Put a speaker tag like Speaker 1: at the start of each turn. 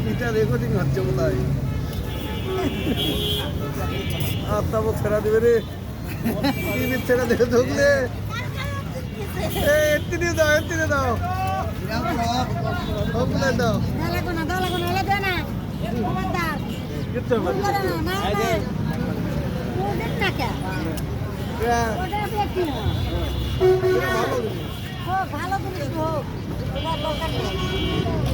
Speaker 1: এটা রেকর্ডিং হচ্ছে বোধহয় আত্মাবো ছেড়া দেবে রে টিভির ছেড়া দেবে ঢুকলে এত্তিনি দাও ঢুকলে দাও কিচ্ছু হবে না।
Speaker 2: ভালো জিনিস হোক, তোমার দরকার নেই।